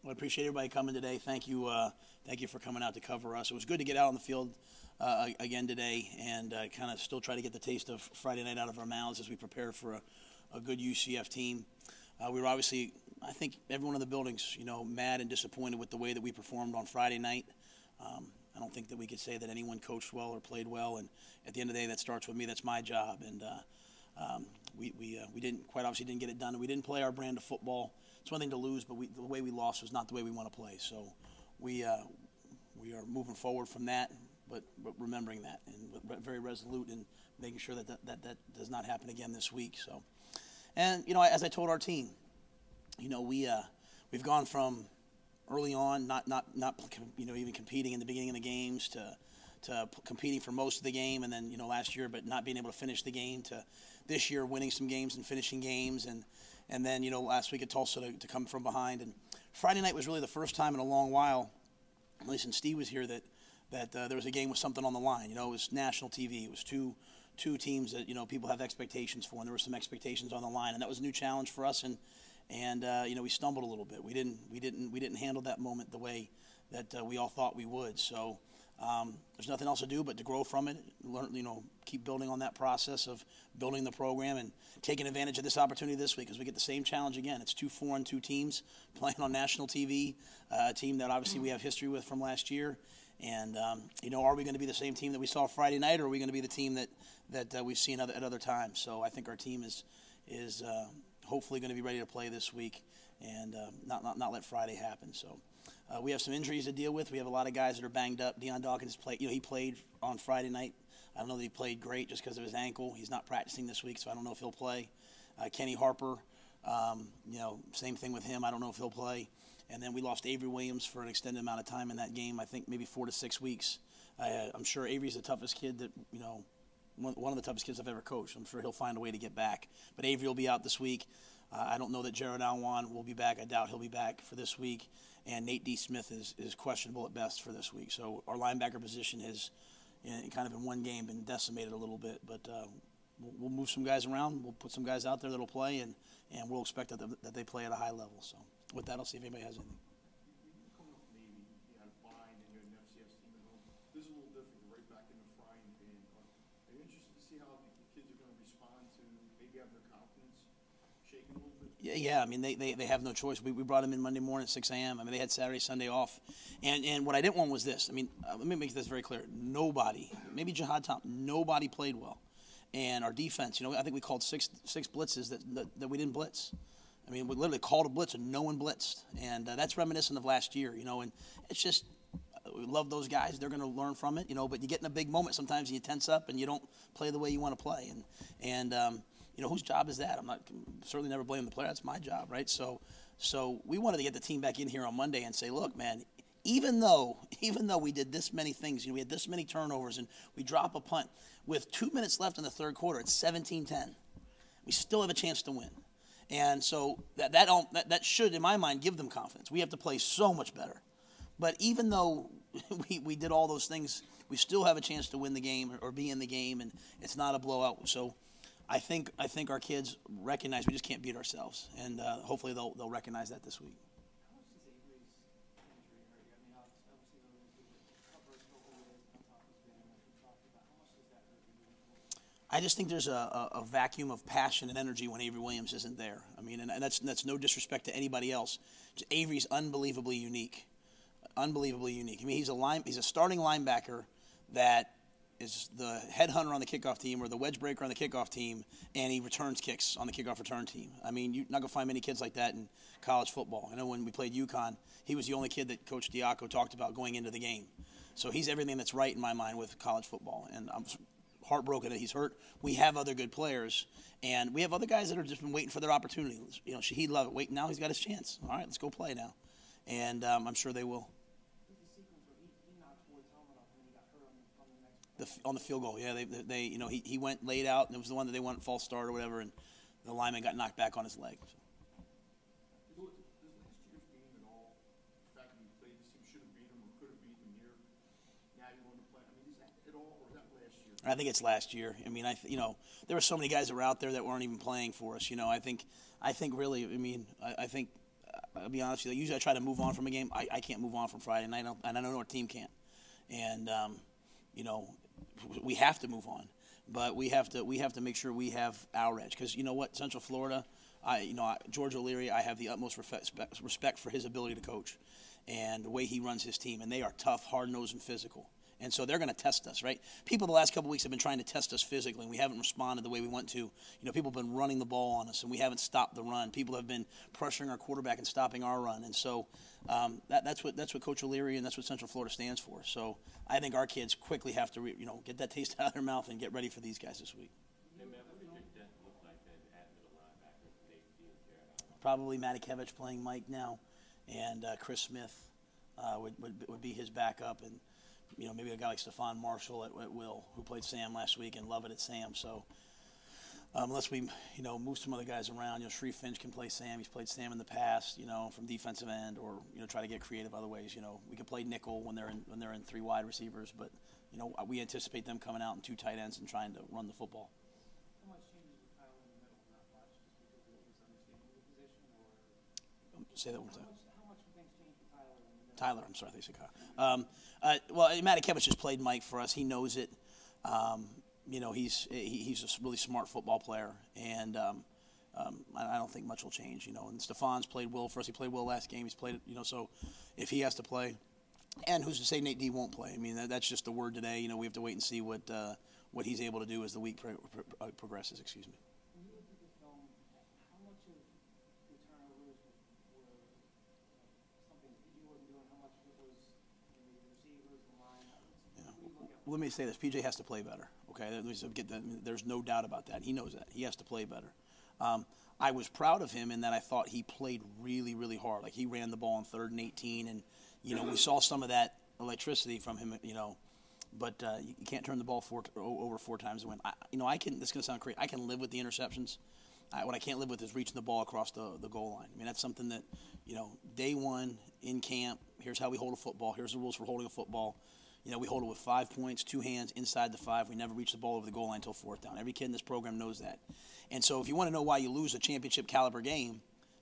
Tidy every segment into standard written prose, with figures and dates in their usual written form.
Well, I appreciate everybody coming today. Thank you for coming out to cover us. It was good to get out on the field again today and kind of still try to get the taste of Friday night out of our mouths as we prepare for a good UCF team. We were obviously, I think, everyone in the building's mad and disappointed with the way that we performed on Friday night. I don't think that we could say that anyone coached well or played well, and at the end of the day, that starts with me. That's my job, and we didn't quite obviously didn't get it done. We didn't play our brand of football. It's one thing to lose, but the way we lost was not the way we want to play. So we are moving forward from that, but remembering that and very resolute in making sure that does not happen again this week. So, and as I told our team, we've gone from early on not even competing in the beginning of the games to competing for most of the game, and then last year but not being able to finish the game, to this year winning some games and finishing games, and then last week at Tulsa to come from behind. And Friday night was really the first time in a long while, at least since Steve was here, that there was a game with something on the line. It was national TV. It was two teams that people have expectations for, and there were some expectations on the line, and that was a new challenge for us. And we stumbled a little bit. We didn't handle that moment the way that we all thought we would. So there's nothing else to do but to grow from it, learn, keep building on that process of building the program and taking advantage of this opportunity this week, because we get the same challenge again. It's 2 4-2 teams playing on national TV, a team that obviously we have history with from last year. And are we going to be the same team that we saw Friday night, or are we going to be the team that we've seen at other times? So I think our team is hopefully going to be ready to play this week and not let Friday happen. So we have some injuries to deal with. We have a lot of guys that are banged up. Deion Dawkins played. He played on Friday night. I don't know that he played great just because of his ankle. He's not practicing this week, so I don't know if he'll play. Kenny Harper, same thing with him. I don't know if he'll play. And then we lost Avery Williams for an extended amount of time in that game. I think maybe 4 to 6 weeks. I'm sure Avery's the toughest kid that one of the toughest kids I've ever coached. I'm sure he'll find a way to get back. But Avery will be out this week. I don't know that Jared Alwan will be back. I doubt he'll be back for this week. And Nate D. Smith is questionable at best for this week. So our linebacker position has kind of in one game been decimated a little bit. But we'll move some guys around. We'll put some guys out there that'll play, and we'll expect that they play at a high level. So with that, I'll see if anybody has anything. Coming off Navy, you had a bind and you had an FCS team at home. This is a little different. You're right back in the frying pan. Are you interested to see how the kids are going to respond to maybe having their confidence shaken a little bit? Yeah. I mean, they have no choice. We brought them in Monday morning at 6 a.m. I mean, they had Saturday, Sunday off. And what I didn't want was this. I mean, let me make this very clear. Nobody, maybe Jihad Tom, nobody played well. And our defense, I think we called six blitzes that we didn't blitz. I mean, we literally called a blitz and no one blitzed. And that's reminiscent of last year, and it's just we love those guys. They're going to learn from it, but you get in a big moment sometimes and you tense up and you don't play the way you want to play. And whose job is that? I'm certainly never blaming the player. That's my job, right? So we wanted to get the team back in here on Monday and say, look, man, even though we did this many things, we had this many turnovers and we drop a punt, with 2 minutes left in the third quarter, it's 17-10. We still have a chance to win. And so that should, in my mind, give them confidence. We have to play so much better. But even though we did all those things, we still have a chance to win the game or be in the game, and it's not a blowout. So I think our kids recognize we just can't beat ourselves, and hopefully they'll recognize that this week. How much does Avery's injury hurt you? I mean, obviously the coverage over with on top has been like we talked about. How much does that hurt you? I just think there's a vacuum of passion and energy when Avery Williams isn't there. I mean, and that's no disrespect to anybody else. Avery's unbelievably unique. Unbelievably unique. I mean, he's a starting linebacker that is the headhunter on the kickoff team or the wedge breaker on the kickoff team, and he returns kicks on the kickoff return team. I mean, you're not going to find many kids like that in college football. I know when we played UConn, he was the only kid that Coach Diaco talked about going into the game. So he's everything that's right in my mind with college football, and I'm heartbroken that he's hurt. We have other good players, and we have other guys that are just been waiting for their opportunity. Shaheed Lovett, wait, now he's got his chance. All right, let's go play now. And I'm sure they will. On the field goal, yeah, he went laid out, and it was the one that they went false start or whatever, and the lineman got knocked back on his leg. So. Does last year's game at all, the fact that you played this team should have beat them or could have beat them here, now you want to play? I mean, is that at all, or is that last year? I think it's last year. I mean, there were so many guys that were out there that weren't even playing for us. I think really, I think I'll be honest with you. Usually I try to move on from a game. I can't move on from Friday night, and I know our team can't. And you know, we have to move on, but we have to make sure we have our edge. Because you know what, Central Florida, George O'Leary, I have the utmost respect for his ability to coach, and the way he runs his team. And they are tough, hard-nosed, and physical. And so they're going to test us, right? People the last couple of weeks have been trying to test us physically, and we haven't responded the way we want to. You know, people have been running the ball on us, and we haven't stopped the run. People have been pressuring our quarterback and stopping our run. And so that's what Coach O'Leary and that's what Central Florida stands for. So I think our kids quickly have to, get that taste out of their mouth and get ready for these guys this week. Probably Matakevich playing Mike now, and Chris Smith would be his backup, and maybe a guy like Stephon Marshall at Will, who played Sam last week and love it at Sam. So unless we move some other guys around, Shree Finch can play Sam. He's played Sam in the past, from defensive end, or try to get creative other ways. We could play nickel when they're in 3 wide receivers, but we anticipate them coming out in 2 tight ends and trying to run the football. How much changes with Kyle in the middle? Not much, just because of his understanding of the position, or say that one more time. How much do things change with Tyler in the middle? Tyler, I'm sorry, they said Kyle. Well, Matakevich has played Mike for us. He knows it. He's a really smart football player, and I don't think much will change. And Stephon's played Will for us. He played Will last game. He's played it. So if he has to play, and who's to say Nate D won't play? I mean, that's just the word today. We have to wait and see what he's able to do as the week progresses. Excuse me. When you look at the film, how much of the turnovers were something PJ wasn't doing? How much of it was the receivers, the line? Let me say this: PJ has to play better. Okay, there's no doubt about that. He knows that. He has to play better. I was proud of him in that I thought he played really, really hard. Like, he ran the ball on 3rd and 18, and we saw some of that electricity from him. But you can't turn the ball over 4 times to win. I can. This is gonna sound crazy. I can live with the interceptions. What I can't live with is reaching the ball across the goal line. I mean, that's something that day one in camp. Here's how we hold a football. Here's the rules for holding a football. We hold it with 5 points, 2 hands inside the 5. We never reach the ball over the goal line until 4th down. Every kid in this program knows that. And so if you want to know why you lose a championship caliber game,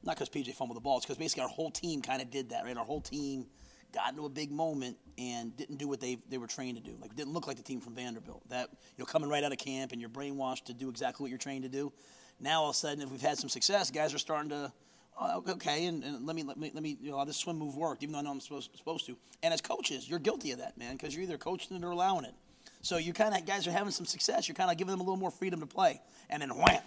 not because PJ fumbled the ball, it's because basically our whole team kind of did that, right? Our whole team got into a big moment and didn't do what they were trained to do. Like, didn't look like the team from Vanderbilt. That, coming right out of camp and you're brainwashed to do exactly what you're trained to do. Now all of a sudden, if we've had some success, guys are starting to, okay, and let me this swim move worked, even though I know I'm supposed to. And as coaches, you're guilty of that, man, because you're either coaching it or allowing it. So you kind of, guys are having some success. You're kind of giving them a little more freedom to play. And then wham,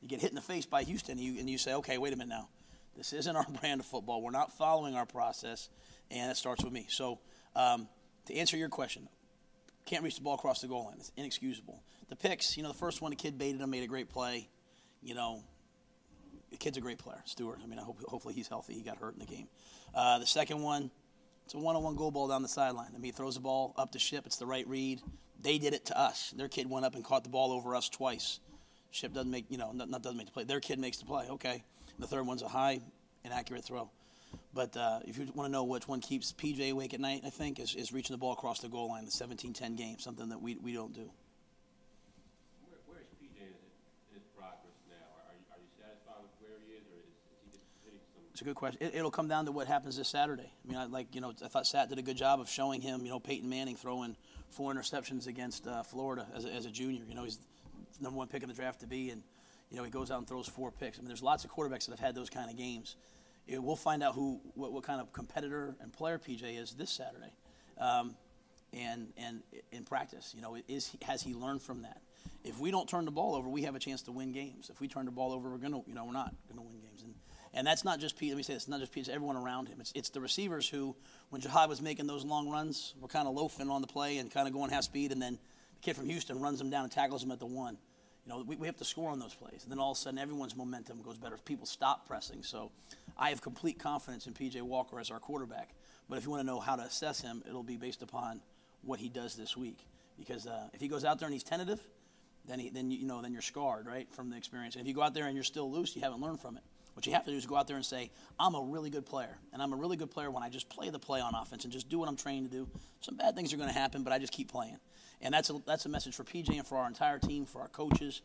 you get hit in the face by Houston, and you say, okay, wait a minute now. This isn't our brand of football. We're not following our process, and it starts with me. So to answer your question, can't reach the ball across the goal line. It's inexcusable. The picks, the first one, the kid baited him, made a great play. The kid's a great player, Stewart. I mean, hopefully he's healthy. He got hurt in the game. The second one, it's a one-on-one goal ball down the sideline. I mean, he throws the ball up the Ship. It's the right read. They did it to us. Their kid went up and caught the ball over us twice. Ship doesn't make, doesn't make the play. Their kid makes the play. Okay. The third one's a high, inaccurate throw. But if you want to know which one keeps PJ awake at night, I think, is reaching the ball across the goal line, the 17-10 game, something that we don't do. Where is PJ in his progress now? Are you satisfied with where he is, or is he just hitting some? It's a good question. It'll come down to what happens this Saturday. I mean, I thought Sat did a good job of showing him, Peyton Manning throwing 4 interceptions against Florida as a junior. He's the number 1 pick in the draft to be, and he goes out and throws 4 picks. I mean, there's lots of quarterbacks that have had those kind of games. We'll find out what kind of competitor and player PJ is this Saturday, and in practice. Has he learned from that? If we don't turn the ball over, we have a chance to win games. If we turn the ball over, we're not gonna win games. And that's not just PJ. Let me say this: it's not just PJ. It's everyone around him. It's the receivers who, when Jahad was making those long runs, were kind of loafing on the play and kind of going half speed, and then the kid from Houston runs him down and tackles him at the 1. We have to score on those plays. And then all of a sudden, everyone's momentum goes better. People stop pressing. So I have complete confidence in P.J. Walker as our quarterback. But if you want to know how to assess him, it'll be based upon what he does this week. Because if he goes out there and he's tentative, then you're scarred, right, from the experience. And if you go out there and you're still loose, you haven't learned from it. What you have to do is go out there and say, I'm a really good player. And I'm a really good player when I just play the play on offense and just do what I'm trained to do. Some bad things are going to happen, but I just keep playing. And that's a message for PJ and for our entire team, for our coaches.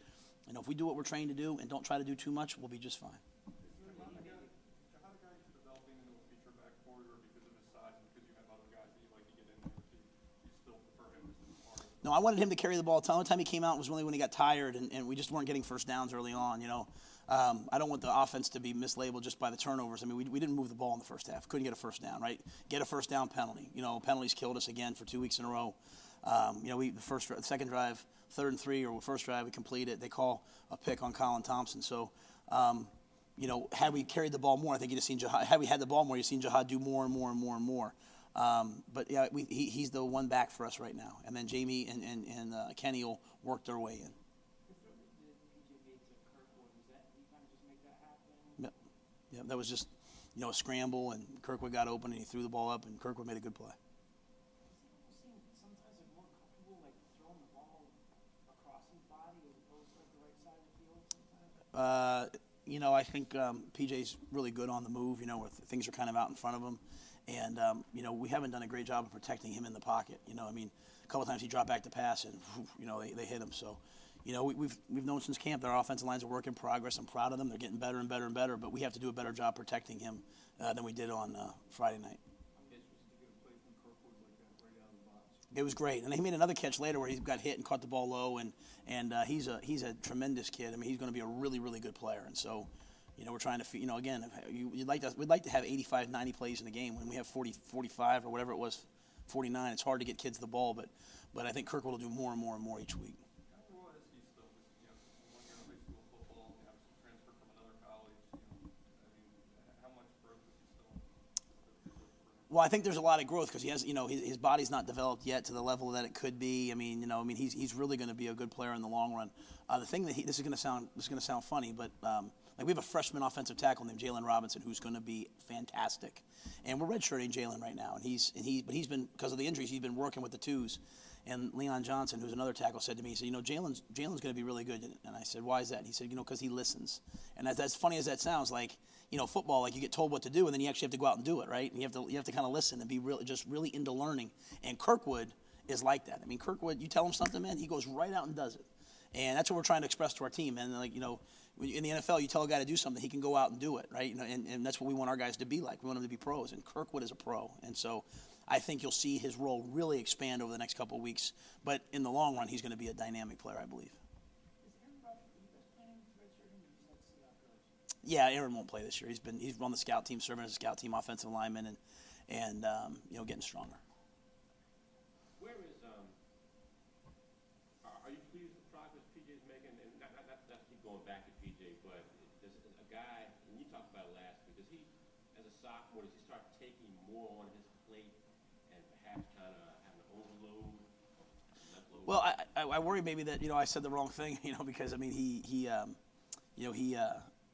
If we do what we're trained to do and don't try to do too much, we'll be just fine. Jahad a guy No, I wanted him to carry the ball. The only time he came out was really when he got tired, and we just weren't getting first downs early on. I don't want the offense to be mislabeled just by the turnovers. I mean, we didn't move the ball in the first half. Couldn't get a first down, right? Get a first down penalty. Penalties killed us again for 2 weeks in a row. The second drive, 3rd and 3, or first drive, we complete it. They call a pick on Colin Thompson. So, had we carried the ball more, I think you'd have seen Jihad. Had we had the ball more, you'd seen Jihad do more and more and more and more. But yeah, he's the one back for us right now. And then Jamie and Kenny will work their way in. Yeah, that was just, a scramble, and Kirkwood got open, and he threw the ball up, and Kirkwood made a good play. Sometimes they're more comfortable throwing the ball across his body as opposed to the right side of the field sometimes. I think PJ's really good on the move, where things are kind of out in front of him. And, we haven't done a great job of protecting him in the pocket. A couple of times he dropped back to pass, and, they hit him. So, we've known since camp that our offensive line's a work in progress. I'm proud of them. They're getting better and better and better, but we have to do a better job protecting him than we did on Friday night. It was great, and he made another catch later where he got hit and caught the ball low, and he's a tremendous kid. I mean, he's going to be a really, really good player, and so, we're trying to, again, we'd like to have 85, 90 plays in a game. When we have 40, 45 or whatever it was, 49, it's hard to get kids the ball, but I think Kirkwood will do more and more and more each week. Well, I think there's a lot of growth because he has, his body's not developed yet to the level that it could be. He's really going to be a good player in the long run. The thing that this is going to sound funny, but we have a freshman offensive tackle named Jalen Robinson who's going to be fantastic, and we're redshirting Jalen right now, but he's been, because of the injuries, he's been working with the twos. And Leon Johnson, who's another tackle, said to me, he said, Jalen's going to be really good. And I said, why is that? And he said, because he listens. And as funny as that sounds, football, you get told what to do, and then you actually have to go out and do it, right? And you have to kind of listen and be really into learning. And Kirkwood is like that. I mean, Kirkwood, you tell him something, man, he goes right out and does it. And that's what we're trying to express to our team. And in the NFL, you tell a guy to do something, he can go out and do it, right? And that's what we want our guys to be like. We want them to be pros. And Kirkwood is a pro. And so I think you'll see his role really expand over the next couple of weeks. But in the long run, he's going to be a dynamic player, I believe. Yeah, Aaron won't play this year. He's on the scout team, serving as a scout team offensive lineman, and getting stronger. Where is are you pleased with the progress PJ's making? And not to keep going back to PJ, but there's a guy, and you talked about it last week, does he, as a sophomore, does he start taking more on his plate and perhaps kind of having to overload? Well, I worry maybe that I said the wrong thing, because he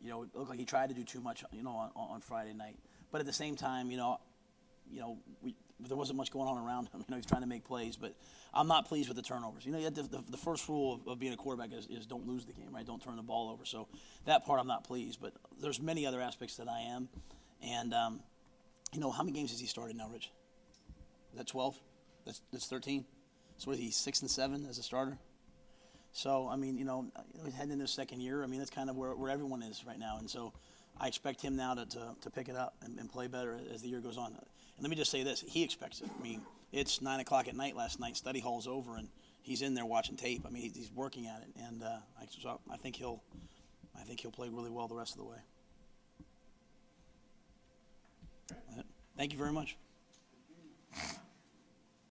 it looked like he tried to do too much, on Friday night. But at the same time, there wasn't much going on around him. He's trying to make plays. But I'm not pleased with the turnovers. The first rule of being a quarterback is don't lose the game, right? Don't turn the ball over. So that part I'm not pleased. But there's many other aspects that I am. And, how many games has he started now, Rich? Is that 12? That's 13? So what is he, 6 and 7 as a starter? So, he's heading into his second year. That's kind of where everyone is right now. And so I expect him now to pick it up and play better as the year goes on. And let me just say this. He expects it. It's 9 o'clock at night last night. Study hall's over, and he's in there watching tape. He's working at it. And I think he'll play really well the rest of the way. Thank you very much.